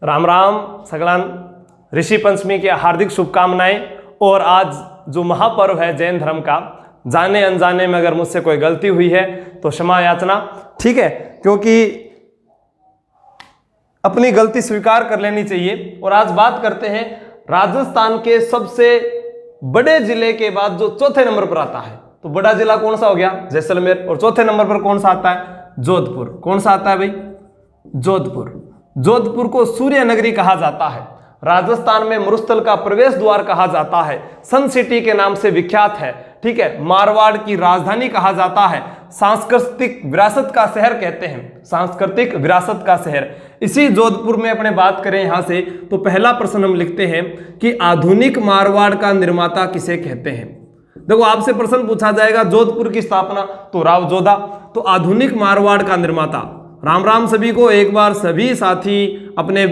राम राम सगळान ऋषि पंचमी की हार्दिक शुभकामनाएं। और आज जो महापर्व है जैन धर्म का, जाने अनजाने में अगर मुझसे कोई गलती हुई है तो क्षमा याचना, ठीक है, क्योंकि अपनी गलती स्वीकार कर लेनी चाहिए। और आज बात करते हैं राजस्थान के सबसे बड़े जिले के बाद जो चौथे नंबर पर आता है। तो बड़ा जिला कौन सा हो गया? जैसलमेर। और चौथे नंबर पर कौन सा आता है? जोधपुर। कौन सा आता है भाई? जोधपुर। जोधपुर को सूर्य नगरी कहा जाता है। राजस्थान में मरुस्थल का प्रवेश द्वार कहा जाता है। सन सिटी के नाम से विख्यात है, ठीक है। मारवाड़ की राजधानी कहा जाता है। सांस्कृतिक विरासत का शहर कहते हैं, सांस्कृतिक विरासत का शहर। इसी जोधपुर में अपने बात करें यहां से, तो पहला प्रश्न हम लिखते हैं कि आधुनिक मारवाड़ का निर्माता किसे कहते हैं। देखो आपसे प्रश्न पूछा जाएगा जोधपुर की स्थापना, तो राव जोधा। तो आधुनिक मारवाड़ का निर्माता, राम राम सभी को, एक बार सभी साथी अपने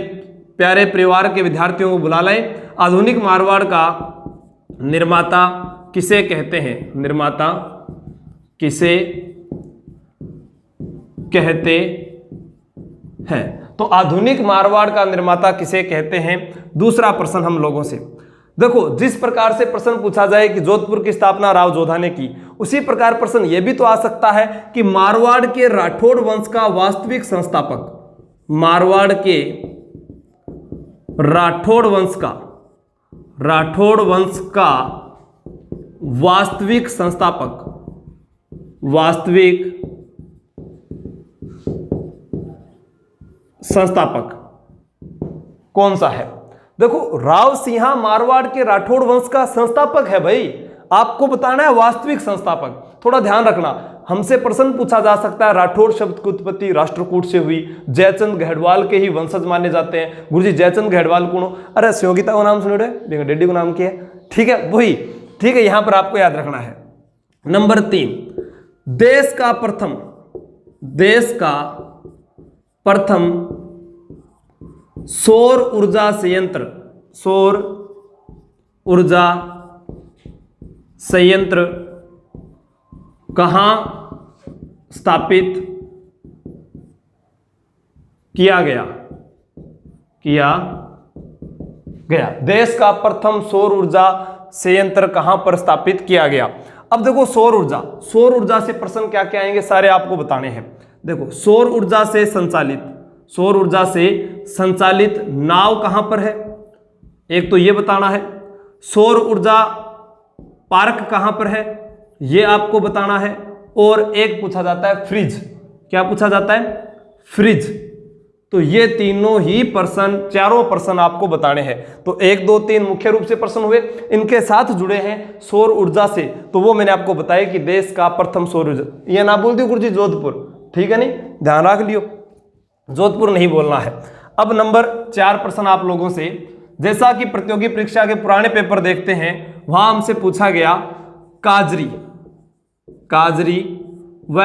प्यारे परिवार के विद्यार्थियों को बुला लें। आधुनिक मारवाड़ का निर्माता किसे कहते हैं? निर्माता किसे कहते हैं? तो आधुनिक मारवाड़ का निर्माता किसे कहते हैं? दूसरा प्रश्न हम लोगों से, देखो जिस प्रकार से प्रश्न पूछा जाए कि जोधपुर की स्थापना राव जोधा ने की, उसी प्रकार प्रश्न यह भी तो आ सकता है कि मारवाड़ के राठौड़ वंश का वास्तविक संस्थापक, मारवाड़ के राठौड़ वंश का वास्तविक संस्थापक, वास्तविक संस्थापक कौन सा है? देखो राव सिंहा मारवाड़ के राठौड़ वंश का संस्थापक है भाई, आपको बताना है वास्तविक संस्थापक। थोड़ा ध्यान रखना, हमसे प्रश्न पूछा जा सकता है राठौड़ शब्द की उत्पत्ति राष्ट्रकूट से हुई, जयचंद गढ़वाल के ही वंशज माने जाते हैं। गुरुजी जयचंद गढ़वाल कौन? अरे सहयोगिता को नाम सुने, डेडी को नाम किया, ठीक है वही, ठीक है, यहां पर आपको याद रखना है। नंबर 3, देश का प्रथम सौर ऊर्जा संयंत्र, सौर ऊर्जा संयंत्र कहां स्थापित किया गया? देश का प्रथम सौर ऊर्जा संयंत्र कहां पर स्थापित किया गया? अब देखो सौर ऊर्जा से प्रश्न क्या क्या आएंगे सारे आपको बताने हैं। देखो सौर ऊर्जा से संचालित नाव कहां पर है, एक तो ये बताना है। सौर ऊर्जा पार्क कहां पर है, ये आपको बताना है। और एक पूछा जाता है फ्रिज, क्या पूछा जाता है? फ्रिज। तो ये तीनों ही प्रश्न, चारों प्रश्न आपको बताने हैं। तो 1 2 3 मुख्य रूप से प्रश्न हुए, इनके साथ जुड़े हैं सौर ऊर्जा से, तो वो मैंने आपको बताया कि देश का प्रथम सौर ऊर्जा, ये ना बोल दियो गुरुजी जोधपुर, ठीक है, नहीं ध्यान रख लियो, जोधपुर नहीं बोलना है। अब नंबर 4 प्रश्न आप लोगों से, जैसा कि प्रतियोगी परीक्षा के पुराने पेपर देखते हैं, वहां हमसे पूछा गया काजरी व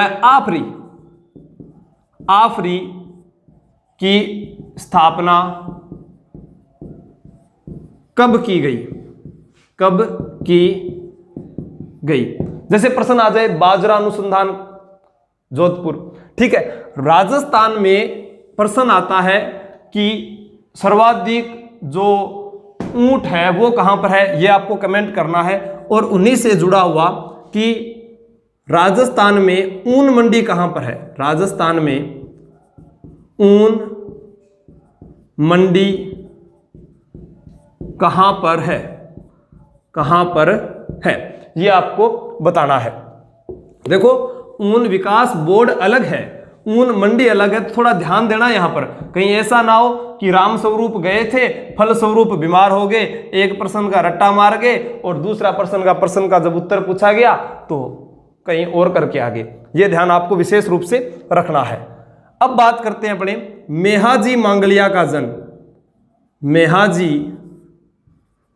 आफरी की स्थापना कब की गई? जैसे प्रश्न आ जाए बाजरा अनुसंधान जोधपुर, ठीक है। राजस्थान में प्रश्न आता है कि सर्वाधिक जो ऊंट है वो कहां पर है, ये आपको कमेंट करना है। और उन्हीं से जुड़ा हुआ कि राजस्थान में ऊन मंडी कहां पर है? राजस्थान में ऊन मंडी कहां पर है, ये आपको बताना है। देखो ऊन विकास बोर्ड अलग है, ऊन मंडी अलग है, तो थोड़ा ध्यान देना यहां पर, कहीं ऐसा ना हो कि राम स्वरूप गए थे, फल स्वरूप बीमार हो गए, एक प्रश्न का रट्टा मार गए और दूसरा प्रश्न का जब उत्तर पूछा गया तो कहीं और करके आ गए। यह ध्यान आपको विशेष रूप से रखना है। अब बात करते हैं अपने मेहाजी मांगलिया का जन्म। मेहाजी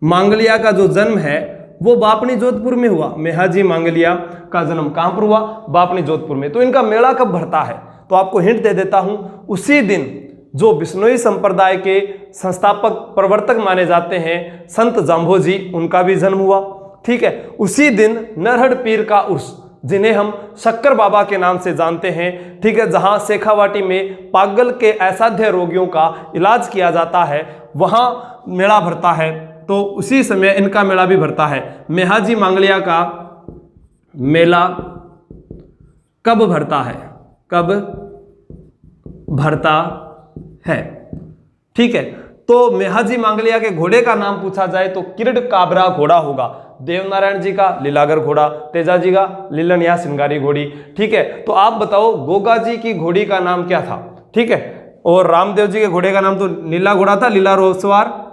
मांगलिया का जो जन्म है वो बापनी जोधपुर में हुआ। मेहाजी मांगलिया का जन्म कहां पर हुआ? बापनी जोधपुर में। तो इनका मेला कब भरता है? तो आपको हिंट दे देता हूं, उसी दिन जो बिश्नोई संप्रदाय के संस्थापक प्रवर्तक माने जाते हैं संत जाम्भोजी, उनका भी जन्म हुआ, ठीक है। उसी दिन नरहड़ पीर का उर्स, जिन्हें हम शक्कर बाबा के नाम से जानते हैं, ठीक है, जहां शेखावाटी में पागल के असाध्य रोगियों का इलाज किया जाता है, वहां मेला भरता है। तो उसी समय इनका मेला भी भरता है। मेहाजी मांगलिया का मेला कब भरता है? कब भरता है? ठीक है, तो मेहाजी मांगलिया के घोड़े का नाम पूछा जाए तो किरड काबरा घोड़ा होगा। देवनारायण जी का लीलागर घोड़ा, तेजा जी का लीलन या सिंगारी घोड़ी। ठीक है, तो आप बताओ गोगा जी की घोड़ी का नाम क्या था? ठीक है, और रामदेव जी के घोड़े का नाम तो नीला घोड़ा था, लीला रोसवार।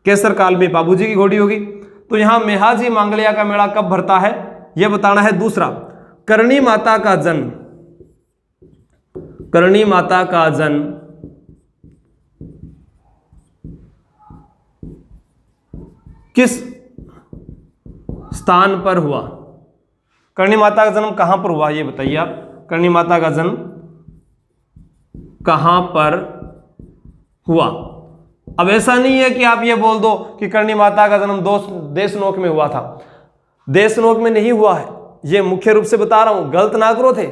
केसर काल में बाबू जी की घोड़ी होगी। तो यहां मेहाजी मांगलिया का मेला कब भरता है यह बताना है। दूसरा, करणी माता का जन्म, करणी माता का जन्म किस स्थान पर हुआ? करणी माता का जन्म कहां पर हुआ ये बताइए आप। करणी माता का जन्म कहां पर हुआ? अब ऐसा नहीं है कि आप ये बोल दो कि करणी माता का जन्म देशनोक में हुआ था। देशनोक में नहीं हुआ है, ये मुख्य रूप से बता रहा हूं, गलत ना करो थे।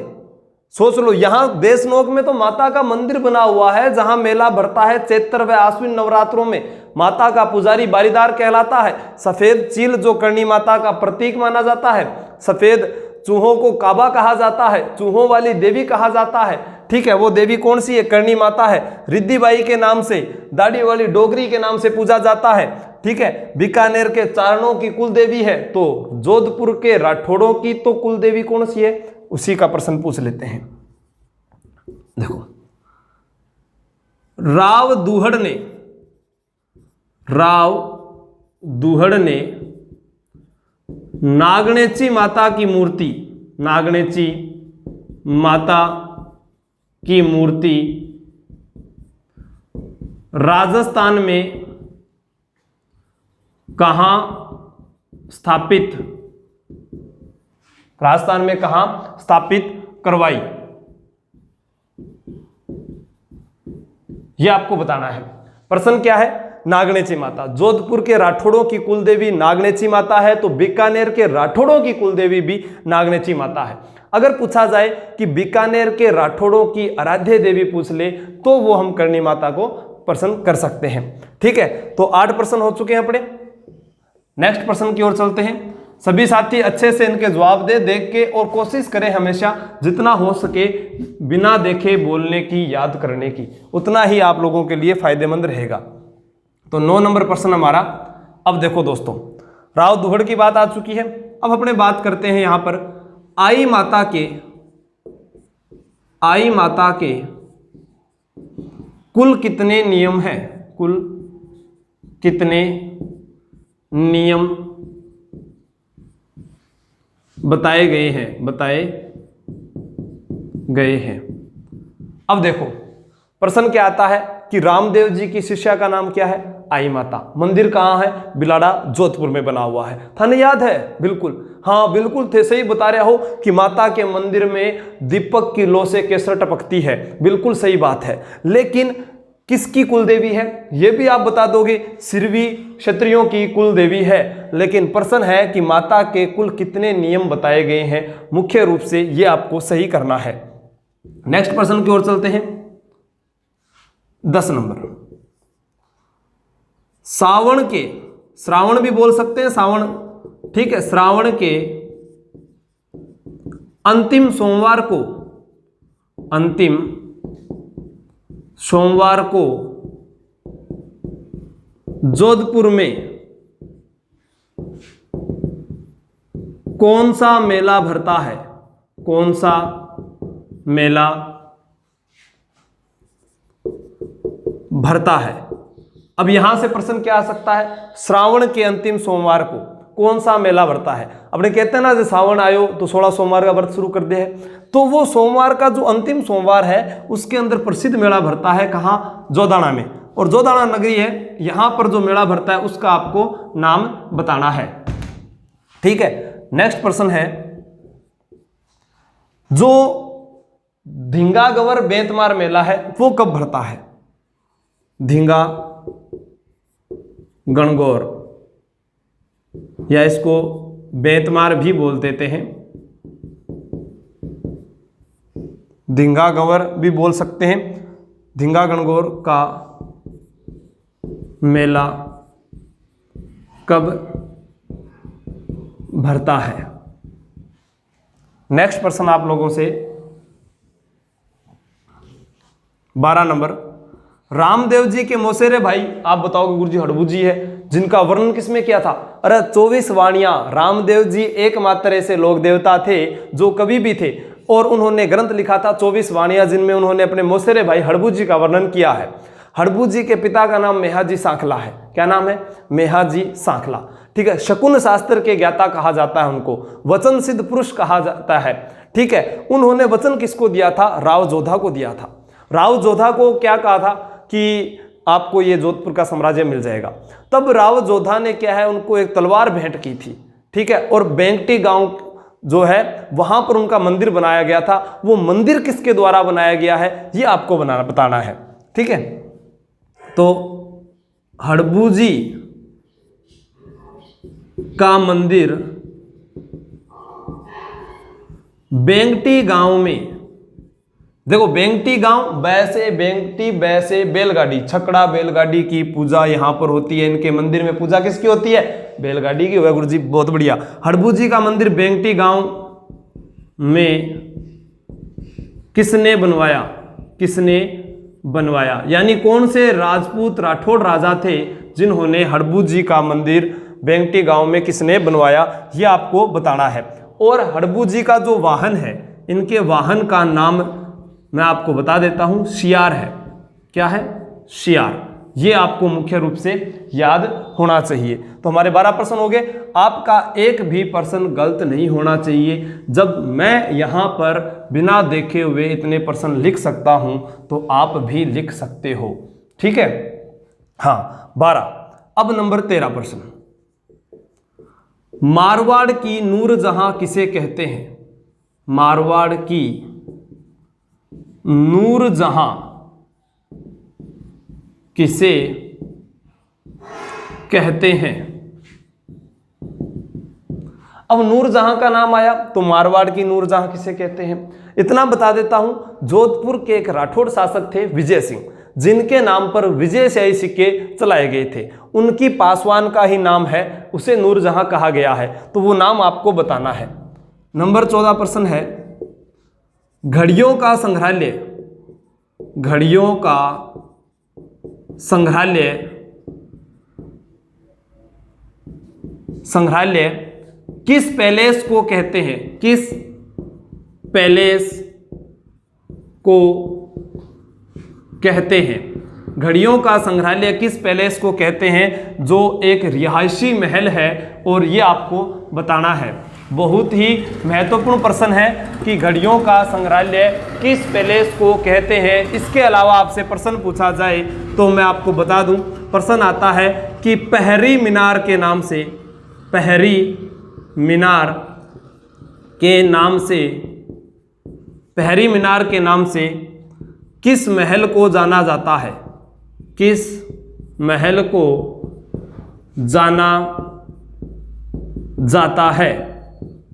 सोच लो, यहां देशनोक में तो माता का मंदिर बना हुआ है जहां मेला भरता है चैत्र व आश्विन नवरात्रों में। माता का पुजारी बारीदार कहलाता है। सफेद चील जो करणी माता का प्रतीक माना जाता है, सफेद चूहों को काबा कहा जाता है, चूहों वाली देवी कहा जाता है। ठीक है, वो देवी कौन सी है? करणी माता है। रिद्धिबाई के नाम से, दाढ़ी वाली डोगरी के नाम से पूजा जाता है। ठीक है, बीकानेर के चारणों की कुल देवी है, तो जोधपुर के राठौड़ों की तो कुल देवी कौन सी है? उसी का प्रश्न पूछ लेते हैं। देखो, राव दुहड़ ने नागणेची माता की मूर्ति, नागणेची माता की मूर्ति राजस्थान में कहां स्थापित, राजस्थान में कहां स्थापित करवाई? यह आपको बताना है। प्रश्न क्या है? नागणेची माता। जोधपुर के राठौड़ों की कुलदेवी नागणेची माता है, तो बीकानेर के राठौड़ों की कुलदेवी भी नागणेची माता है। अगर पूछा जाए कि बीकानेर के राठौड़ों की आराध्य देवी पूछ ले तो वो हम करणी माता को प्रश्न कर सकते हैं। ठीक है, तो 8 प्रश्न हो चुके हैं अपने। नेक्स्ट प्रश्न की ओर चलते हैं। सभी साथी अच्छे से इनके जवाब देख के, और कोशिश करें हमेशा जितना हो सके बिना देखे बोलने की, याद करने की, उतना ही आप लोगों के लिए फायदेमंद रहेगा। तो 9 नंबर प्रश्न हमारा। अब देखो दोस्तों, राव दुहड़ की बात आ चुकी है। अब अपने बात करते हैं यहां पर आई माता के कुल कितने नियम हैं? कुल कितने नियम बताए गए हैं? अब देखो, प्रश्न क्या आता है कि रामदेव जी की शिष्या का नाम क्या है? आई माता। मंदिर कहां है? बिलाड़ा, जोधपुर में बना हुआ है। था ना, याद है? बिल्कुल, हाँ बिल्कुल थे, सही बता रहे हो कि माता के मंदिर में दीपक की लौ से केसर टपकती है। बिल्कुल सही बात है। लेकिन किसकी कुलदेवी है यह भी आप बता दोगे? सिरवी क्षत्रियों की कुलदेवी है। लेकिन प्रश्न है कि माता के कुल कितने नियम बताए गए हैं? मुख्य रूप से यह आपको सही करना है। नेक्स्ट प्रश्न की ओर चलते हैं। 10 नंबर, श्रावण भी बोल सकते हैं, श्रावण, ठीक है, श्रावण के अंतिम सोमवार को जोधपुर में कौन सा मेला भरता है? कौन सा मेला भरता है? अब यहां से प्रश्न क्या आ सकता है? श्रावण के अंतिम सोमवार को कौन सा मेला भरता है? अपने कहते हैं ना, जैसे श्रावण आयो तो 16 सोमवार का व्रत शुरू कर दे है, तो वो सोमवार का जो अंतिम सोमवार है उसके अंदर प्रसिद्ध मेला भरता है। कहां? जोदाना में। और जोदाना नगरी है, यहां पर जो मेला भरता है उसका आपको नाम बताना है। ठीक है, नेक्स्ट प्रश्न है, जो धींगा गवर बेंतमार मेला है वो कब भरता है? धींगा गणगौर, या इसको बेंतमार भी बोल देते हैं, धींगा गंवर भी बोल सकते हैं। धींगा गणगौर का मेला कब भरता है? नेक्स्ट प्रश्न आप लोगों से 12 नंबर, रामदेव जी के मौसेरे भाई आप बताओगे गुरुजी हड़बू है, जिनका वर्णन किसमें किया था? अरे 24 वाणियां। रामदेव जी एकमात्र ऐसे लोक देवता थे जो कभी भी थे और उन्होंने ग्रंथ लिखा था 24 वाणियां, जिनमें उन्होंने अपने मौसेरे भाई हड़बू जी का वर्णन किया है। हड़बू जी के पिता का नाम मेहाजी सांखला है। क्या नाम है? मेहाजी सांखला। ठीक है। शकुन शास्त्र के ज्ञाता कहा जाता है उनको, वचन सिद्ध पुरुष कहा जाता है। ठीक है। उन्होंने वचन किसको दिया था? राव जोधा को दिया था। राव जोधा को क्या कहा था कि आपको ये जोधपुर का साम्राज्य मिल जाएगा। तब राव जोधा ने क्या है, उनको एक तलवार भेंट की थी। ठीक है। और बेंगटी गांव जो है वहां पर उनका मंदिर बनाया गया था। वो मंदिर किसके द्वारा बनाया गया है ये आपको बताना है। ठीक है। तो हड़बू जी का मंदिर बेंगटी गांव में, देखो बेंगटी गांव, बैसे बेंगटी, बैसे बेलगाड़ी, छकड़ा बैलगाड़ी की पूजा यहां पर होती है। इनके मंदिर में पूजा किसकी होती है? बैलगाड़ी की। हुआ गुरु जी, बहुत बढ़िया। हड़बू जी का मंदिर बेंगटी गांव में किसने बनवाया? किसने बनवाया? यानी कौन से राजपूत राठौड़ राजा थे जिन्होंने हड़बू जी का मंदिर बेंगटी गांव में किसने बनवाया, ये आपको बताना है। और हड़बू जी का जो वाहन है, इनके वाहन का नाम मैं आपको बता देता हूं, शियार है। क्या है? शियार। ये आपको मुख्य रूप से याद होना चाहिए। तो हमारे 12 प्रश्न हो गए। आपका एक भी प्रश्न गलत नहीं होना चाहिए। जब मैं यहां पर बिना देखे हुए इतने प्रश्न लिख सकता हूं तो आप भी लिख सकते हो। ठीक है। हाँ 12। अब नंबर 13 प्रश्न, मारवाड़ की नूरजहां किसे कहते हैं? मारवाड़ की नूरजहां किसे कहते हैं? अब नूरजहां का नाम आया तो मारवाड़ की नूरजहां किसे कहते हैं? इतना बता देता हूं, जोधपुर के एक राठौड़ शासक थे विजय सिंह, जिनके नाम पर विजयशाही सिक्के चलाए गए थे। उनकी पासवान का ही नाम है, उसे नूरजहां कहा गया है। तो वो नाम आपको बताना है। नंबर 14 प्रश्न है, घड़ियों का संग्रहालय, घड़ियों का संग्रहालय, संग्रहालय किस पैलेस को कहते हैं? किस पैलेस को कहते हैं? घड़ियों का संग्रहालय किस पैलेस को कहते हैं? जो एक रिहायशी महल है, और ये आपको बताना है। बहुत ही महत्वपूर्ण प्रश्न है कि घड़ियों का संग्रहालय किस पैलेस को कहते हैं। इसके अलावा आपसे प्रश्न पूछा जाए तो मैं आपको बता दूं, प्रश्न आता है कि पहरी मीनार के नाम से, पहरी मीनार के नाम से, पहरी मीनार के नाम से किस महल को जाना जाता है? किस महल को जाना जाता है?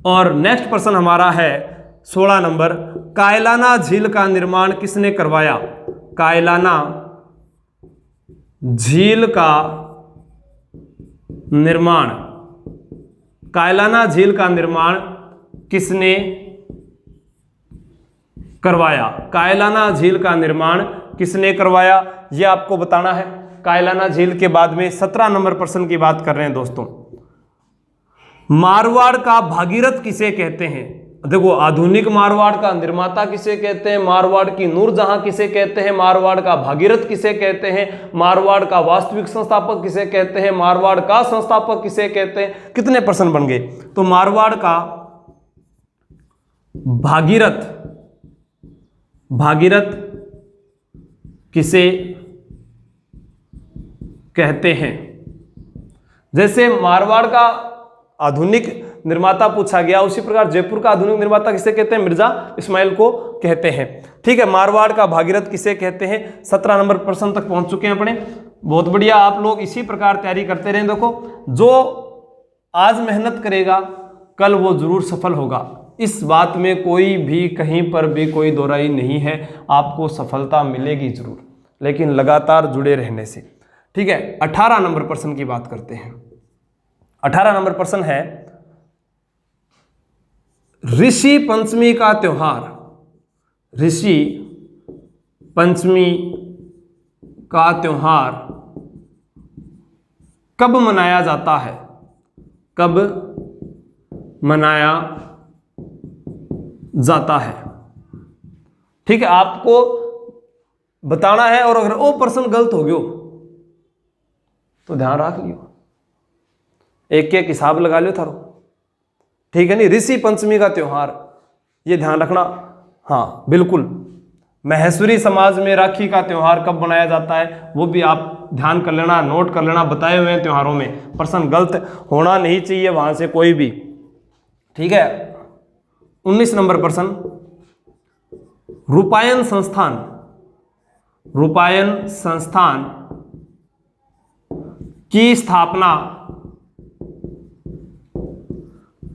और नेक्स्ट प्रश्न हमारा है 16 नंबर, कायलाना झील का निर्माण किसने करवाया? कायलाना झील का निर्माण, कायलाना झील का निर्माण किसने करवाया? कायलाना झील का निर्माण किसने करवाया, यह आपको बताना है। कायलाना झील के बाद में 17 नंबर प्रश्न की बात कर रहे हैं दोस्तों। मारवाड़ का भागीरथ किसे कहते हैं? देखो, आधुनिक मारवाड़ का निर्माता किसे कहते हैं? मारवाड़ की नूरजहां किसे कहते हैं? मारवाड़ का भागीरथ किसे कहते हैं? मारवाड़ का वास्तविक संस्थापक किसे कहते हैं? मारवाड़ का संस्थापक किसे कहते हैं? कितने प्रश्न बन गए? तो मारवाड़ का भागीरथ, भागीरथ किसे कहते हैं? जैसे मारवाड़ का आधुनिक निर्माता पूछा गया, उसी प्रकार जयपुर का आधुनिक निर्माता किसे कहते हैं? मिर्जा इस्माइल को कहते हैं। ठीक है। मारवाड़ का भागीरथ किसे कहते हैं? 17 नंबर प्रश्न तक पहुंच चुके हैं अपने। बहुत बढ़िया, आप लोग इसी प्रकार तैयारी करते रहें। देखो, जो आज मेहनत करेगा कल वो जरूर सफल होगा। इस बात में कोई भी कहीं पर भी कोई दोहराई नहीं है, आपको सफलता मिलेगी जरूर, लेकिन लगातार जुड़े रहने से। ठीक है, 18 नंबर प्रश्न की बात करते हैं। 18 नंबर प्रश्न है, ऋषि पंचमी का त्योहार, ऋषि पंचमी का त्योहार कब मनाया जाता है? कब मनाया जाता है? ठीक है, आपको बताना है, और अगर वो प्रश्न गलत हो गयो तो ध्यान रख लियो, एक एक हिसाब लगा लियो थारो। ठीक है नहीं, ऋषि पंचमी का त्योहार ये ध्यान रखना। हाँ बिल्कुल, महेश्वरी समाज में राखी का त्योहार कब मनाया जाता है वो भी आप ध्यान कर लेना, नोट कर लेना, बताए हुए हैं त्योहारों में, प्रश्न गलत होना नहीं चाहिए वहां से कोई भी। ठीक है, 19 नंबर प्रश्न, रूपायन संस्थान, रूपायन संस्थान की स्थापना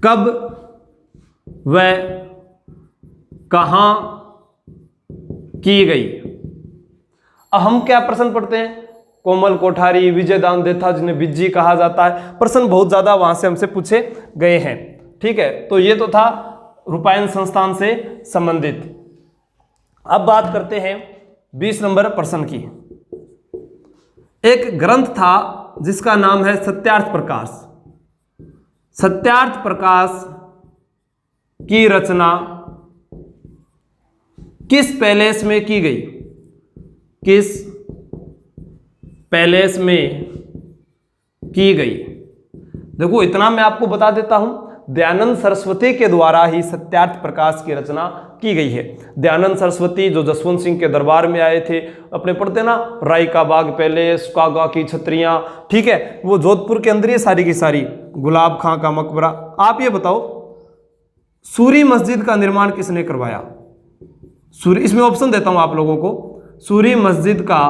कब व कहां की गई? अब हम क्या प्रश्न पढ़ते हैं, कोमल कोठारी, विजय दान देथा जिन्हें बिज्जी कहा जाता है, प्रश्न बहुत ज्यादा वहां से हमसे पूछे गए हैं। ठीक है, तो ये तो था रूपायन संस्थान से संबंधित। अब बात करते हैं 20 नंबर प्रश्न की। एक ग्रंथ था जिसका नाम है सत्यार्थ प्रकाश। सत्यार्थ प्रकाश की रचना किस पैलेस में की गई? किस पैलेस में की गई? देखो इतना मैं आपको बता देता हूं, दयानंद सरस्वती के द्वारा ही सत्यार्थ प्रकाश की रचना की गई है। दयानंद सरस्वती जो जसवंत सिंह के दरबार में आए थे, अपने पढ़ते ना, राय का बाग पैलेस, कागा की छतरियां, ठीक है, वो जोधपुर के अंदर ये सारी की सारी, गुलाब खां का मकबरा। आप ये बताओ, सूरी मस्जिद का निर्माण किसने करवाया? सूरी, इसमें ऑप्शन देता हूं आप लोगों को, सूरी मस्जिद का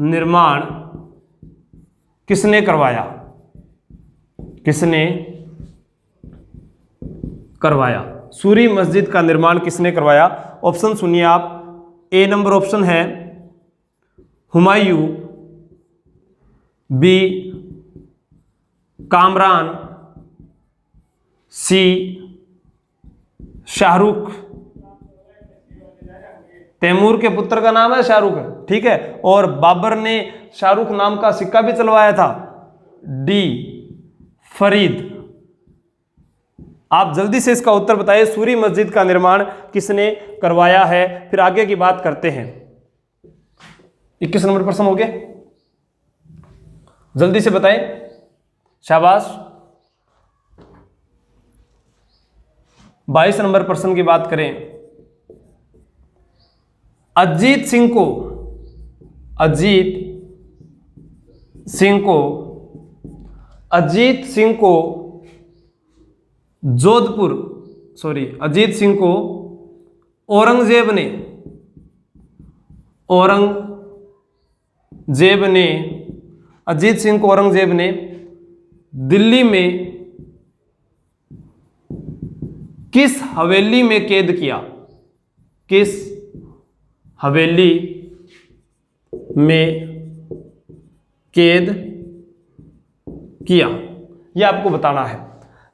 निर्माण किसने करवाया? किसने करवाया? सूरी मस्जिद का निर्माण किसने करवाया? ऑप्शन सुनिए आप। ए नंबर ऑप्शन है हुमायूं, बी कामरान, सी शाहरुख, तैमूर के पुत्र का नाम है शाहरुख, ठीक है, और बाबर ने शाहरुख नाम का सिक्का भी चलवाया था, डी फरीद। आप जल्दी से इसका उत्तर बताइए, सूरी मस्जिद का निर्माण किसने करवाया है? फिर आगे की बात करते हैं। 21 नंबर प्रश्न हो गया, जल्दी से बताएं, शाबाश। 22 नंबर प्रश्न की बात करें। अजीत सिंह को, अजीत सिंह को जोधपुर, सॉरी, अजीत सिंह को औरंगजेब ने अजीत सिंह को औरंगजेब ने दिल्ली में किस हवेली में कैद किया? किस हवेली में कैद किया, यह आपको बताना है।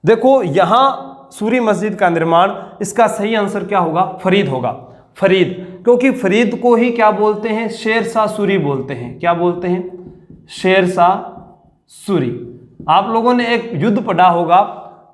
देखो यहां सूरी मस्जिद का निर्माण, इसका सही आंसर क्या होगा? फरीद होगा, फरीद, क्योंकि फरीद को ही क्या बोलते हैं? शेरशाह सूरी बोलते हैं। क्या बोलते हैं? शेरशाह सूरी। आप लोगों ने एक युद्ध पढ़ा होगा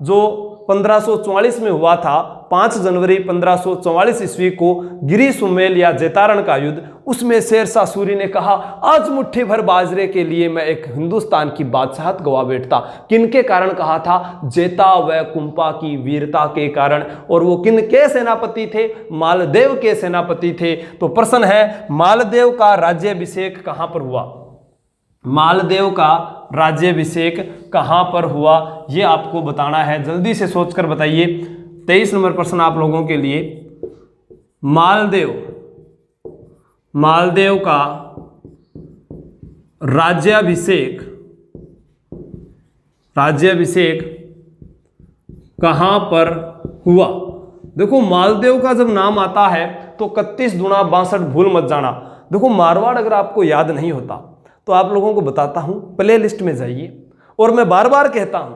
जो 1544 में हुआ था, 5 जनवरी 1544 ईस्वी को गिरी सुमेल या जैतारण का युद्ध। उसमें शेरशाह सूरी ने कहा, आज मुट्ठी भर बाजरे के लिए मैं एक हिंदुस्तान की बादशाहत गवा बैठता। किनके कारण कहा था? जेता व कुंपा की वीरता के कारण। और वो किन के सेनापति थे? मालदेव के सेनापति थे। तो प्रश्न है, मालदेव का राज्याभिषेक कहां पर हुआ? मालदेव का राज्याभिषेक कहां पर हुआ, यह आपको बताना है। जल्दी से सोचकर बताइए। 23 नंबर प्रश्न आप लोगों के लिए। मालदेव का राज्याभिषेक कहां पर हुआ? देखो मालदेव का जब नाम आता है तो 31 दूना 62 भूल मत जाना। देखो मारवाड़ अगर आपको याद नहीं होता तो आप लोगों को बताता हूं, प्ले लिस्ट में जाइए। और मैं बार बार कहता हूं,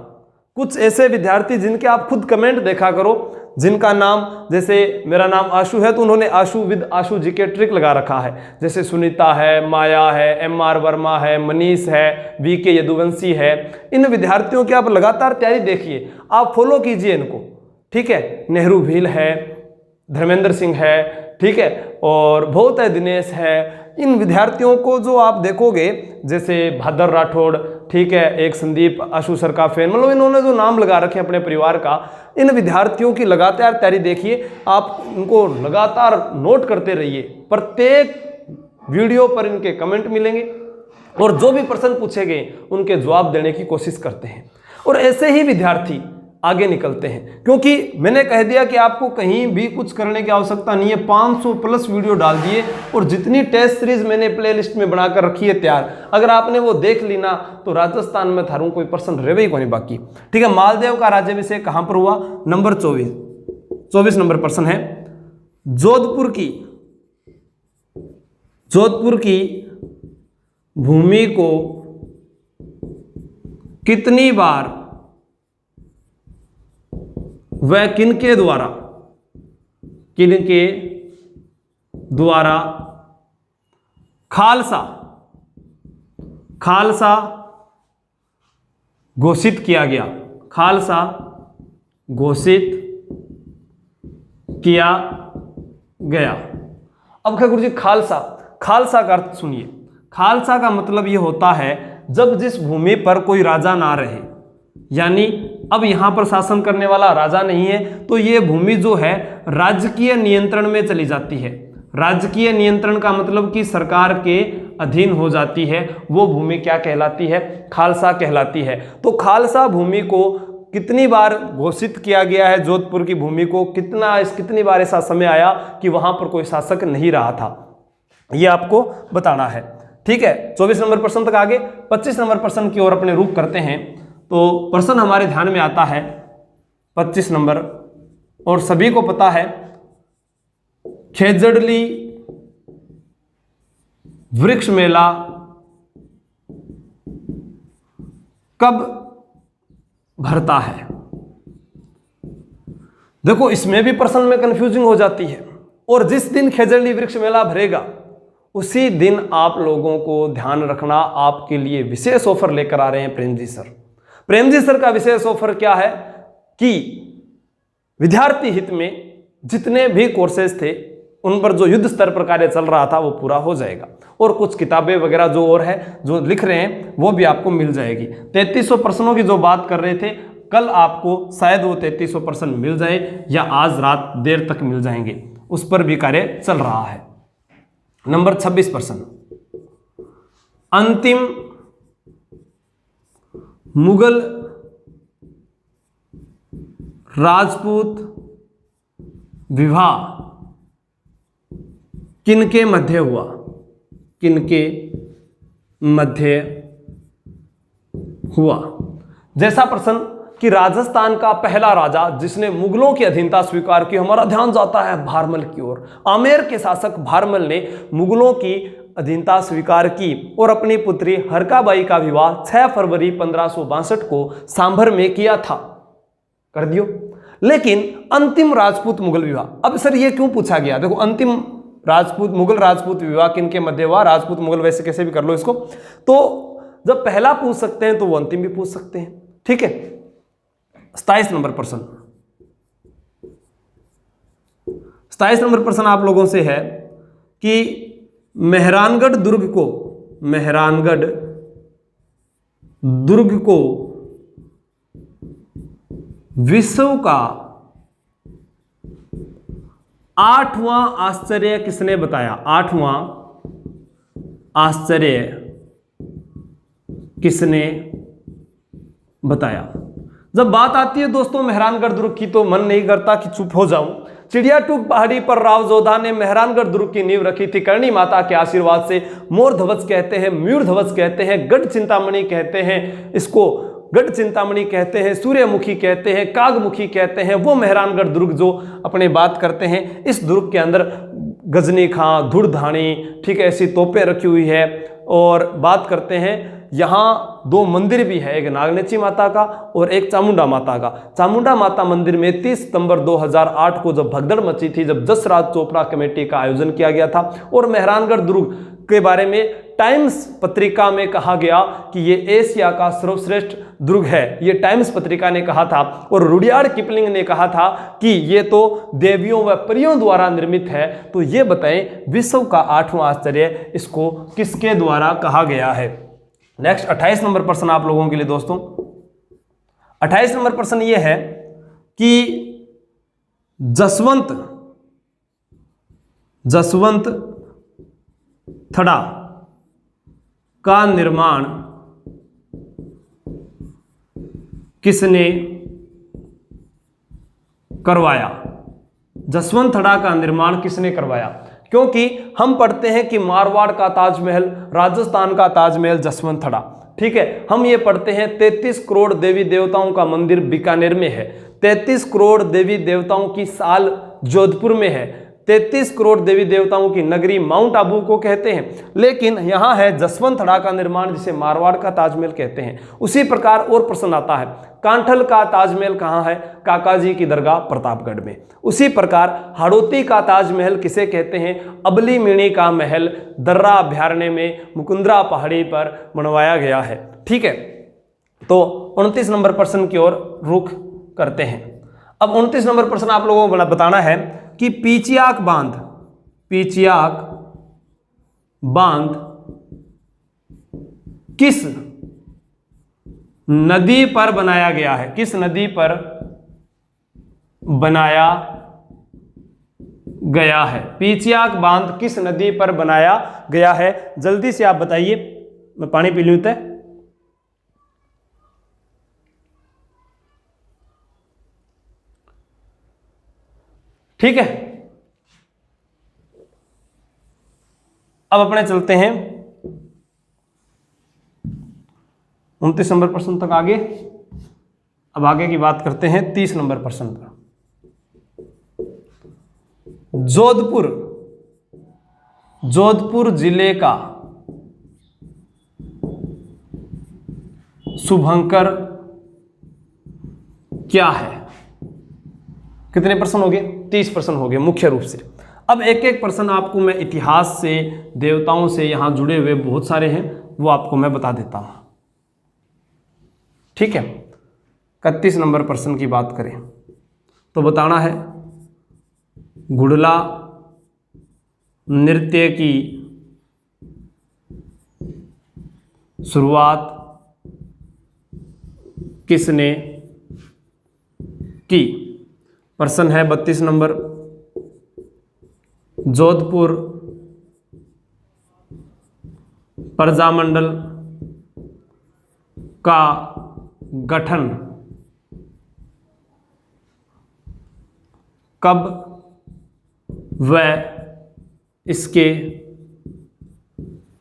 कुछ ऐसे विद्यार्थी जिनके आप खुद कमेंट देखा करो, जिनका नाम, जैसे मेरा नाम आशु है तो उन्होंने आशु विद आशु जी के ट्रिक लगा रखा है, जैसे सुनीता है, माया है, MR वर्मा है, मनीष है, VK यदुवंशी है। इन विद्यार्थियों की आप लगातार तैयारी देखिए, आप फॉलो कीजिए इनको, ठीक है। नेहरू भील है, धर्मेंद्र सिंह है, ठीक है, और बहुत है, दिनेश है। इन विद्यार्थियों को जो आप देखोगे, जैसे भादर राठौड़, ठीक है, एक संदीप आशु सर का फैन, मतलब इन्होंने जो नाम लगा रखे अपने परिवार का, इन विद्यार्थियों की लगातार तैयारी देखिए, आप इनको लगातार नोट करते रहिए। प्रत्येक वीडियो पर इनके कमेंट मिलेंगे और जो भी प्रश्न पूछे गए उनके जवाब देने की कोशिश करते हैं, और ऐसे ही विद्यार्थी आगे निकलते हैं। क्योंकि मैंने कह दिया कि आपको कहीं भी कुछ करने की आवश्यकता नहीं है, 500 प्लस वीडियो डाल दिए और जितनी टेस्ट सीरीज मैंने प्लेलिस्ट में बनाकर रखी है तैयार, अगर आपने वो देख ली ना तो राजस्थान में थारू कोई प्रश्न रहे ही कोई बाकी, ठीक है। मालदेव का राज्याभिषेक कहां पर हुआ? नंबर 24 नंबर प्रश्न है। जोधपुर की भूमि को कितनी बार वह किनके द्वारा खालसा घोषित किया गया? खालसा घोषित किया गया। अब क्या गुरु जी, खालसा का अर्थ सुनिए। खालसा का मतलब यह होता है जब जिस भूमि पर कोई राजा ना रहे, यानी अब यहां पर शासन करने वाला राजा नहीं है तो ये भूमि जो है राजकीय नियंत्रण में चली जाती है। राजकीय नियंत्रण का मतलब कि सरकार के अधीन हो जाती है, वो भूमि क्या कहलाती है? खालसा कहलाती है। तो खालसा भूमि को कितनी बार घोषित किया गया है? जोधपुर की भूमि को कितनी बार ऐसा समय आया कि वहां पर कोई शासक नहीं रहा था, ये आपको बताना है, ठीक है। 24 नंबर प्रश्न तक आगे 25 नंबर प्रश्न की ओर अपने रुख करते हैं। तो प्रश्न हमारे ध्यान में आता है 25 नंबर, और सभी को पता है खेजड़ली वृक्ष मेला कब भरता है? देखो इसमें भी प्रश्न में कंफ्यूजिंग हो जाती है, और जिस दिन खेजड़ली वृक्ष मेला भरेगा उसी दिन आप लोगों को ध्यान रखना, आपके लिए विशेष ऑफर लेकर आ रहे हैं प्रेम जी सर। प्रेम जी सर का विशेष ऑफर क्या है कि विद्यार्थी हित में जितने भी कोर्सेज थे उन पर जो युद्ध स्तर पर कार्य चल रहा था वो पूरा हो जाएगा, और कुछ किताबें वगैरह जो और है जो लिख रहे हैं वो भी आपको मिल जाएगी। 3300 प्रश्नों की जो बात कर रहे थे, कल आपको शायद वो 3300 प्रश्न मिल जाए या आज रात देर तक मिल जाएंगे, उस पर भी कार्य चल रहा है। नंबर 26 प्रश्न, अंतिम मुगल राजपूत विवाह किनके मध्य हुआ? किनके मध्य हुआ? जैसा प्रश्न कि राजस्थान का पहला राजा जिसने मुगलों की अधीनता स्वीकार की, हमारा ध्यान जाता है भारमल की ओर। आमेर के शासक भारमल ने मुगलों की अधीनता स्वीकार की और अपनी पुत्री हरकाबाई का विवाह 6 फरवरी 1562 को सांभर में किया था। कर दियो। लेकिन अंतिम राजपूत मुगल विवाह, अब सर ये क्यों पूछा गया? देखो अंतिम मुगल राजपूत विवाह किनके मध्य हुआ? राजपूत मुगल, वैसे कैसे भी कर लो इसको, तो जब पहला पूछ सकते हैं तो वो अंतिम भी पूछ सकते हैं, ठीक है। 27 नंबर प्रश्न, 27 नंबर प्रश्न आप लोगों से है कि मेहरानगढ़ दुर्ग को विश्व का 8वां आश्चर्य किसने बताया? 8वां आश्चर्य किसने बताया? जब बात आती है दोस्तों मेहरानगढ़ दुर्ग की तो मन नहीं करता कि चुप हो जाऊं। चिड़ियाटूक पहाड़ी पर राव जोधा ने मेहरानगढ़ दुर्ग की नींव रखी थी। करणी माता के आशीर्वाद से। मोर ध्वज कहते हैं, मयूर ध्वज कहते हैं, गढ़ चिंतामणि कहते हैं इसको, गढ़ चिंतामणि कहते हैं, सूर्यमुखी कहते हैं, कागमुखी कहते हैं, वो मेहरानगढ़ दुर्ग जो अपने बात करते हैं। इस दुर्ग के अंदर गजनी खां, धुड़धानी, ठीक है, ऐसी तोपें रखी हुई है। और बात करते हैं यहाँ 2 मंदिर भी है, एक नागनेची माता का और एक चामुंडा माता का। चामुंडा माता मंदिर में 30 सितंबर 2008 को जब भगदड़ मची थी, जब जसराज चोपड़ा कमेटी का आयोजन किया गया था। और मेहरानगढ़ दुर्ग के बारे में टाइम्स पत्रिका में कहा गया कि ये एशिया का सर्वश्रेष्ठ दुर्ग है, ये टाइम्स पत्रिका ने कहा था। और रुडयार्ड किपलिंग ने कहा था कि ये तो देवियों व परियों द्वारा निर्मित है। तो ये बताएं विश्व का 8वां आश्चर्य इसको किसके द्वारा कहा गया है। नेक्स्ट 28 नंबर प्रश्न आप लोगों के लिए दोस्तों, 28 नंबर प्रश्न ये है कि जसवंत थड़ा का निर्माण किसने करवाया। जसवंत थड़ा का निर्माण किसने करवाया? क्योंकि हम पढ़ते हैं कि मारवाड़ का ताजमहल, राजस्थान का ताजमहल जसवंत थड़ा, ठीक है। हम ये पढ़ते हैं 33 करोड़ देवी देवताओं का मंदिर बीकानेर में है, 33 करोड़ देवी देवताओं की साल जोधपुर में है, 33 करोड़ देवी देवताओं की नगरी माउंट आबू को कहते हैं। लेकिन यहाँ है जसवंत थड़ा का निर्माण, जिसे मारवाड़ का ताजमहल कहते हैं। उसी प्रकार और प्रश्न आता है, कांठल का ताजमहल कहाँ है? काकाजी की दरगाह प्रतापगढ़ में। उसी प्रकार हाड़ौती का ताजमहल किसे कहते हैं? अबली मिणी का महल दर्रा अभयारण्य में मुकुंदरा पहाड़ी पर बनवाया गया है, ठीक है। तो 29 नंबर प्रश्न की ओर रुख करते हैं। अब 29 नंबर प्रश्न आप लोगों को बताना है कि पीचियाक बांध किस नदी पर बनाया गया है? किस नदी पर बनाया गया है? पीचियाक बांध किस नदी पर बनाया गया है? जल्दी से आप बताइए, मैं पानी पी लूं। ठीक है, अब अपने चलते हैं 29 नंबर प्रश्न तक आगे। अब आगे की बात करते हैं 30 नंबर प्रश्न पर। जोधपुर जिले का शुभंकर क्या है? कितने प्रश्न हो गए? 30 प्रश्न हो गए मुख्य रूप से। अब एक एक प्रश्न आपको मैं इतिहास से, देवताओं से यहां जुड़े हुए बहुत सारे हैं, वो आपको मैं बता देता हूं, ठीक है। 31 नंबर प्रश्न की बात करें तो बताना है गुड़ला नृत्य की शुरुआत किसने की? प्रश्न है 32 नंबर, जोधपुर प्रजामंडल का गठन कब व इसके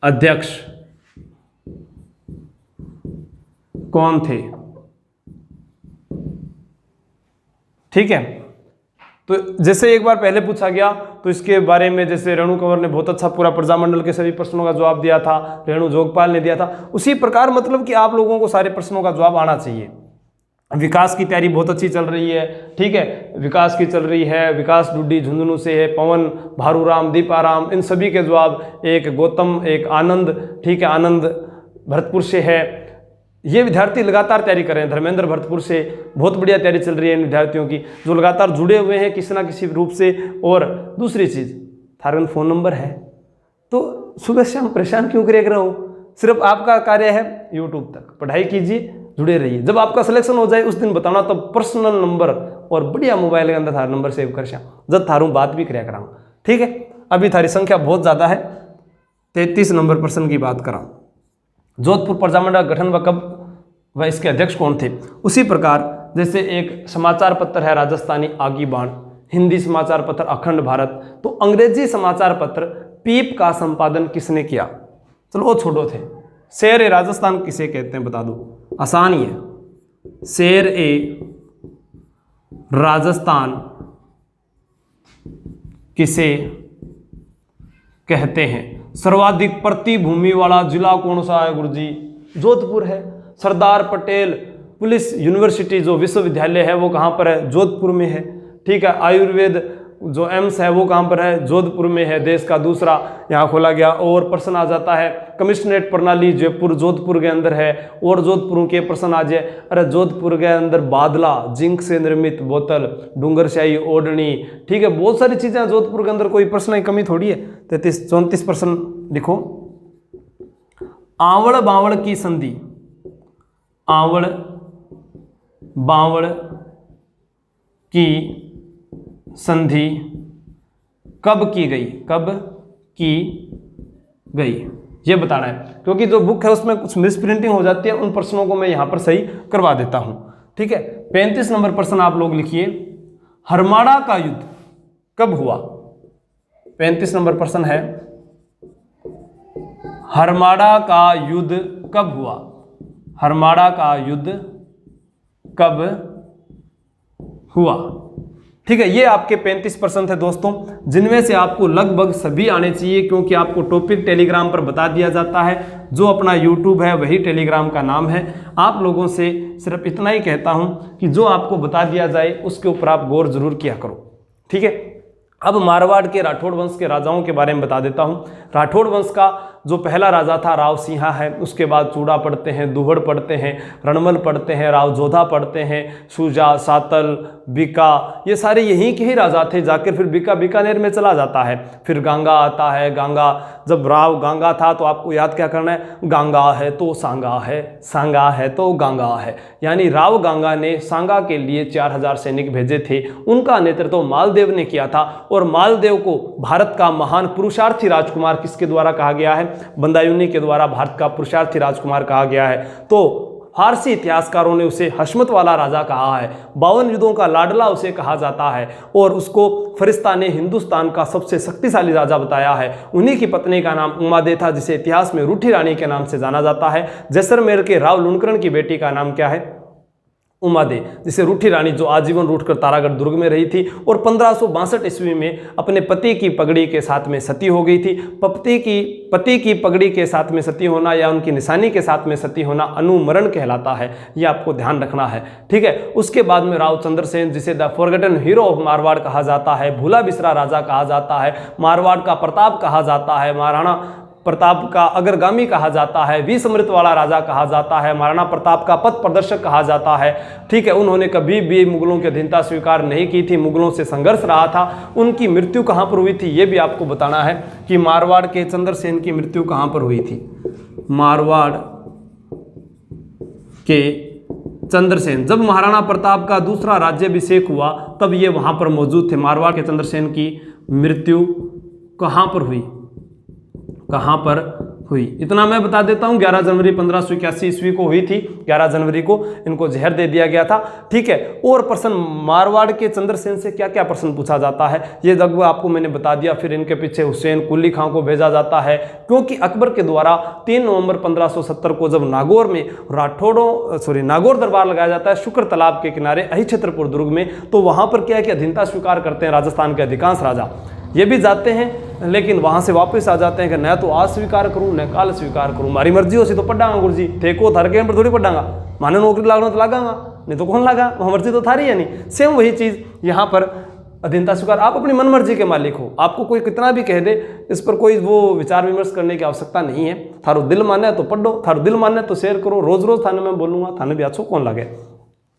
अध्यक्ष कौन थे? ठीक है, तो जैसे एक बार पहले पूछा गया तो इसके बारे में जैसे रेणु कंवर ने बहुत अच्छा पूरा प्रजामंडल के सभी प्रश्नों का जवाब दिया था, रेणु जोगपाल ने दिया था, उसी प्रकार मतलब कि आप लोगों को सारे प्रश्नों का जवाब आना चाहिए। विकास की तैयारी बहुत अच्छी चल रही है, ठीक है, विकास की चल रही है। विकास डुड्डी झुंझुनू से है, पवन भारूराम, दीपाराम, इन सभी के जवाब, एक गौतम, एक आनंद, ठीक है, आनंद भरतपुर से है। ये विद्यार्थी लगातार तैयारी कर रहे हैं। धर्मेंद्र भरतपुर से बहुत बढ़िया तैयारी चल रही है इन विद्यार्थियों की, जो लगातार जुड़े हुए हैं किसी ना किसी रूप से। और दूसरी चीज़, थारगन फ़ोन नंबर है, तो सुबह से हम परेशान क्यों कर रहे हो? सिर्फ आपका कार्य है यूट्यूब तक पढ़ाई कीजिए, जुड़े रहिए। जब आपका सिलेक्शन हो जाए उस दिन बताना, तब पर्सनल नंबर और बढ़िया मोबाइल के अंदर थारा नंबर सेव कर श्याम, जब थारू बात भी कराया कराऊँ, ठीक है। अभी थारी संख्या बहुत ज़्यादा है। 33 नंबर प्रश्न की बात करा, जोधपुर प्रजामंडल गठन व कब व इसके अध्यक्ष कौन थे? उसी प्रकार जैसे एक समाचार पत्र है राजस्थानी आगी बाण, हिंदी समाचार पत्र अखंड भारत, तो अंग्रेजी समाचार पत्र पीप का संपादन किसने किया? चलो वो छोड़ो थे। शेर राजस्थान किसे कहते हैं बता दो, आसान ही है। शेर ए राजस्थान किसे कहते हैं? सर्वाधिक प्रतिभूमि वाला जिला कौन सा है गुरुजी? जोधपुर है। सरदार पटेल पुलिस यूनिवर्सिटी जो विश्वविद्यालय है वो कहाँ पर है? जोधपुर में है। ठीक है। आयुर्वेद जो एम्स है वो कहाँ पर है? जोधपुर में है। देश का दूसरा यहाँ खोला गया। और प्रश्न आ जाता है कमिश्नरेट प्रणाली जयपुर जोधपुर के अंदर है। और जोधपुर के प्रश्न आ जाए, अरे जोधपुर के अंदर बादला, जिंक से निर्मित बोतल, डूंगरशाही ओढ़नी, ठीक है, बहुत सारी चीजें जोधपुर के अंदर, कोई प्रश्न की कमी थोड़ी है। 34 प्रश्न लिखो। आवड़ बावड़ की संधि, आवड़ बावड़ की संधि कब की गई? कब की गई ये बताना है, क्योंकि जो बुक है उसमें कुछ मिस प्रिंटिंग हो जाती है, उन प्रश्नों को मैं यहां पर सही करवा देता हूं। ठीक है। 35 नंबर प्रश्न आप लोग लिखिए, हरमाड़ा का युद्ध कब हुआ? 35 नंबर प्रश्न है, हरमाड़ा का युद्ध कब हुआ? हरमाड़ा का युद्ध कब हुआ? ठीक है। ये आपके 35% है दोस्तों, जिनमें से आपको लगभग सभी आने चाहिए, क्योंकि आपको टॉपिक टेलीग्राम पर बता दिया जाता है। जो अपना यूट्यूब है वही टेलीग्राम का नाम है। आप लोगों से सिर्फ इतना ही कहता हूं कि जो आपको बता दिया जाए उसके ऊपर आप गौर जरूर किया करो। ठीक है। अब मारवाड़ के राठौड़ वंश के राजाओं के बारे में बता देता हूं। राठौड़ वंश का जो पहला राजा था राव सिंहा है, उसके बाद चूड़ा पढ़ते हैं, दुहड़ पढ़ते हैं, रणमल पढ़ते हैं, राव जोधा पढ़ते हैं, शुजा, सातल, बीका, ये सारे यहीं के ही राजा थे। जाकर फिर बीका बीकानेर में चला जाता है। फिर गांगा आता है। गांगा, जब राव गांगा था तो आपको याद क्या करना है? गांगा है तो सांगा है, सांगा है तो गांगा है। यानी राव गांगा ने सांगा के लिए 4000 सैनिक भेजे थे। उनका नेतृत्व मालदेव ने किया था। और मालदेव को भारत का महान पुरुषार्थी राजकुमार किसके द्वारा कहा गया है? बंदायूनी के द्वारा भारत का पुरुषार्थी राजकुमार कहा गया है। तो फारसी इतिहासकारों ने उसे हशमत वाला राजा कहा है। 52 युद्धों का लाडला उसे कहा जाता है। और उसको फरिश्ता ने हिंदुस्तान का सबसे शक्तिशाली राजा बताया है। उन्हीं की पत्नी का नाम उमादे था, जिसे इतिहास में रूठी रानी के नाम से जाना जाता है। जैसलमेर के राव लुणकरण की बेटी का नाम क्या है? उमादे, जिसे रूठी रानी, जो आजीवन रूठकर तारागढ़ दुर्ग में रही थी और 1562 ईस्वी में अपने पति की पगड़ी के साथ में सती हो गई थी। पति की पगड़ी के साथ में सती होना या उनकी निशानी के साथ में सती होना अनुमरण कहलाता है। यह आपको ध्यान रखना है। ठीक है। उसके बाद में राव चंद्रसेन, जिसे the forgotten hero of Marwar कहा जाता है, भूला बिसरा राजा कहा जाता है, मारवाड़ का प्रताप कहा जाता है, महाराणा प्रताप का अग्रगामी कहा जाता है, वीर अमृत वाला राजा कहा जाता है, महाराणा प्रताप का पथ प्रदर्शक कहा जाता है। ठीक है। उन्होंने कभी भी मुगलों की अधीनता स्वीकार नहीं की थी, मुगलों से संघर्ष रहा था। उनकी मृत्यु कहाँ पर हुई थी ये भी आपको बताना है कि मारवाड़ के चंद्रसेन की मृत्यु कहाँ पर हुई थी। मारवाड़ के चंद्रसेन, जब महाराणा प्रताप का दूसरा राज्याभिषेक हुआ तब ये वहाँ पर मौजूद थे। मारवाड़ के चंद्रसेन की मृत्यु कहाँ पर हुई? कहाँ पर हुई? इतना मैं बता देता हूँ, 11 जनवरी 1581 ईस्वी को हुई थी। 11 जनवरी को इनको जहर दे दिया गया था। ठीक है। और प्रश्न मारवाड़ के चंद्रसेन से क्या क्या प्रश्न पूछा जाता है ये लगभग आपको मैंने बता दिया। फिर इनके पीछे हुसैन कुली खां को भेजा जाता है, क्योंकि अकबर के द्वारा 3 नवंबर 1570 को जब नागौर में नागौर दरबार लगाया जाता है, शुक्र तालाब के किनारे अहिछत्रपुर दुर्ग में, तो वहां पर क्या है कि अधीनता स्वीकार करते हैं राजस्थान के अधिकांश राजा। ये भी जाते हैं लेकिन वहां से वापस आ जाते हैं कि न तो आज स्वीकार करूं न काल स्वीकार करूं, मारी मर्जी हो सी तो पढ़ांगा गुरु जी, थे को थारे पर थोड़ी पढ़ांगा, माने नौकरी लागना तो लगांगा, नहीं तो कौन लगा, मर्जी तो थारी है नहीं। सेम वही चीज यहाँ पर अधीनता स्वीकार, आप अपनी मन मर्जी के मालिक हो। आपको कोई कितना भी कह दे, इस पर कोई वो विचार विमर्श करने की आवश्यकता नहीं है। थारो दिल माने तो पढ़ो, थारो दिल माने तो शेयर करो, रोज रोज थाने में बोलूंगा, थाने भी अच्छो कौन लगे।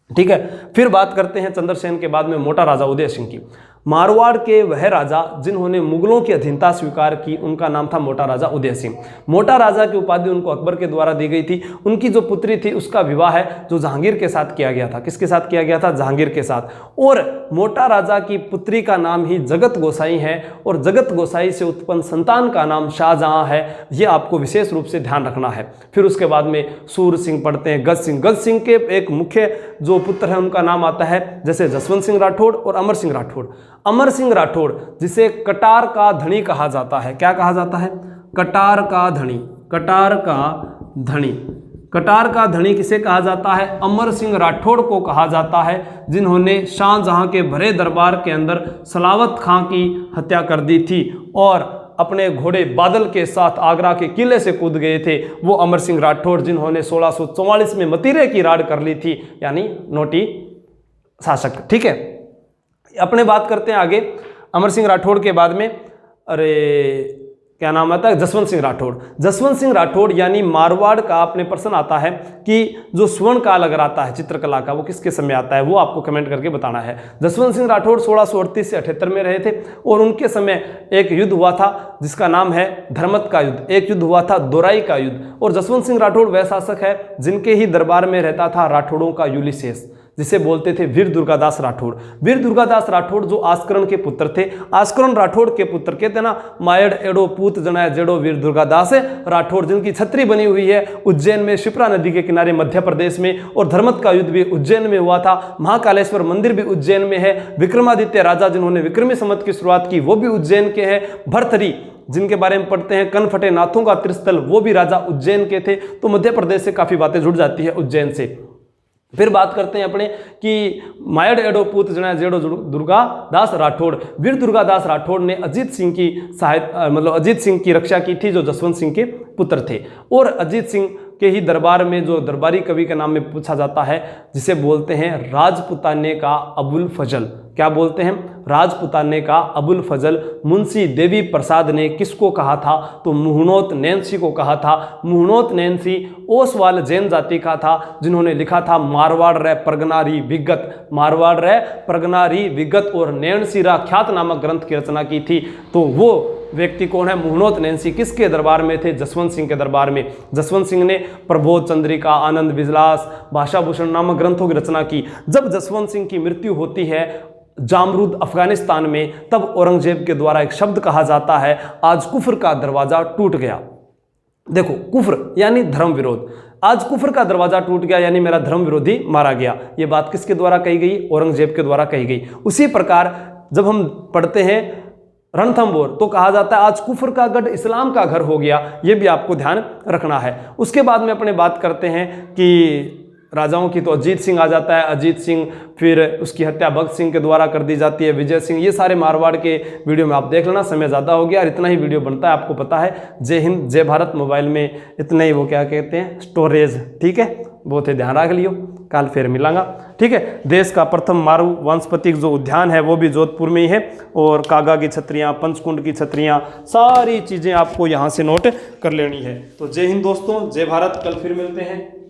ठीक है। फिर बात करते हैं चंद्रसेन के बाद में मोटा राजा उदय सिंह की। मारवाड़ के वह राजा जिन्होंने मुगलों की अधीनता स्वीकार की, उनका नाम था मोटा राजा उदय सिंह। मोटा राजा की उपाधि उनको अकबर के द्वारा दी गई थी। उनकी जो पुत्री थी उसका विवाह है जो जहांगीर के साथ किया गया था। किसके साथ किया गया था? जहांगीर के साथ। और मोटा राजा की पुत्री का नाम ही जगत गोसाई है और जगत गोसाई से उत्पन्न संतान का नाम शाहजहां है। यह आपको विशेष रूप से ध्यान रखना है। फिर उसके बाद में सूर सिंह पढ़ते हैं, गज सिंह। गज सिंह के एक मुख्य जो पुत्र है उनका नाम आता है जैसे जसवंत सिंह राठौड़ और अमर सिंह राठौड़। अमर सिंह राठौड़ जिसे कटार का धनी कहा जाता है, क्या कहा जाता है? कटार का धनी, कटार का धनी। कटार का धनी किसे कहा जाता है? अमर सिंह राठौड़ को कहा जाता है, जिन्होंने शाहजहां के भरे दरबार के अंदर सलावत खां की हत्या कर दी थी और अपने घोड़े बादल के साथ आगरा के किले से कूद गए थे। वो अमर सिंह राठौड़ जिन्होंने 1644 में मतीरे की राड़ कर ली थी, यानी नोटी शासक। ठीक है, अपने बात करते हैं आगे। अमर सिंह राठौड़ के बाद में क्या नाम आता है? जसवंत सिंह राठौड़। जसवंत सिंह राठौड़ यानी मारवाड़ का अपने प्रश्न आता है कि जो स्वर्ण काल अगर आता है चित्रकला का, वो किसके समय आता है, वो आपको कमेंट करके बताना है। जसवंत सिंह राठौड़ 1638 से 78 में रहे थे और उनके समय एक युद्ध हुआ था जिसका नाम है धर्मत का युद्ध, एक युद्ध हुआ था दोराई का युद्ध। और जसवंत सिंह राठौड़ वह शासक है जिनके ही दरबार में रहता था राठौड़ों का यूलिसेस, जिसे बोलते थे वीर दुर्गादास राठौड़। वीर दुर्गादास राठौड़ जो आस्करण के पुत्र थे, आस्करण राठौड़ के पुत्र कहते ना, मायड़ एड़ो पूत जनाए जेड़ो वीर दुर्गादास राठौड़, जिनकी छत्री बनी हुई है उज्जैन में शिप्रा नदी के किनारे मध्य प्रदेश में। और धर्मत का युद्ध भी उज्जैन में हुआ था। महाकालेश्वर मंदिर भी उज्जैन में है। विक्रमादित्य राजा जिन्होंने विक्रमी संवत की शुरुआत की, वो भी उज्जैन के हैं। भरथरी जिनके बारे में पढ़ते हैं, कनफटे नाथों का त्रिस्थल, वो भी राजा उज्जैन के थे। तो मध्य प्रदेश से काफी बातें जुड़ जाती है उज्जैन से। फिर बात करते हैं अपने कि मायड़ एडो पूत जना जेड़ो दुर्गादास राठौड़। वीर दुर्गादास राठौड़ ने अजीत सिंह की अजीत सिंह की रक्षा की थी, जो जसवंत सिंह के पुत्र थे। और अजीत सिंह के ही दरबार में जो दरबारी कवि के नाम में पूछा जाता है, जिसे बोलते हैं राजपुताने का अबुल फजल। क्या बोलते हैं? राजपुताने का अबुल फजल। मुंशी देवी प्रसाद ने किसको कहा था? तो मुहनोत नैन्सी को कहा था। मुहनोत नैन्सी ओसवाल जैन जाति का था, जिन्होंने लिखा था मारवाड़ रे प्रगनारी विगत, मारवाड़ रे प्रगनारी विगत और नैनसीरा ख्यात नामक ग्रंथ की रचना की थी। तो वो व्यक्ति कौन है? मुहनोत नैन्सी। किसके दरबार में थे? जसवंत सिंह के दरबार में। जसवंत सिंह ने प्रबोध चंद्रिका, आनंद विजलास, भाषा भूषण नामक ग्रंथों की रचना की। जब जसवंत सिंह की मृत्यु होती है जामरूद अफगानिस्तान में, तब औरंगजेब के द्वारा एक शब्द कहा जाता है, आज कुफ्र का दरवाजा टूट गया। देखो, कुफ्र यानी धर्म विरोध। आज कुफ्र का दरवाजा टूट गया यानी मेरा धर्म विरोधी मारा गया। ये बात किसके द्वारा कही गई? औरंगजेब के द्वारा कही गई। उसी प्रकार जब हम पढ़ते हैं रणथंबोर, तो कहा जाता है आज कुफ्र का गढ़ इस्लाम का घर हो गया। ये भी आपको ध्यान रखना है। उसके बाद में अपने बात करते हैं कि राजाओं की, तो अजीत सिंह आ जाता है। अजीत सिंह, फिर उसकी हत्या भगत सिंह के द्वारा कर दी जाती है, विजय सिंह। ये सारे मारवाड़ के वीडियो में आप देख लेना, समय ज़्यादा हो गया और इतना ही वीडियो बनता है, आपको पता है। जय हिंद जय भारत। मोबाइल में इतने ही वो क्या कहते हैं, स्टोरेज। ठीक है, बहुत ही ध्यान रख लियो। कल फिर मिलांगा। ठीक है, देश का प्रथम मारू वंशपतिक जो उद्यान है वो भी जोधपुर में ही है। और कागा की छतरियाँ, पंचकुंड की छतरियाँ, सारी चीज़ें आपको यहाँ से नोट कर लेनी है। तो जय हिंद दोस्तों, जय भारत। कल फिर मिलते हैं।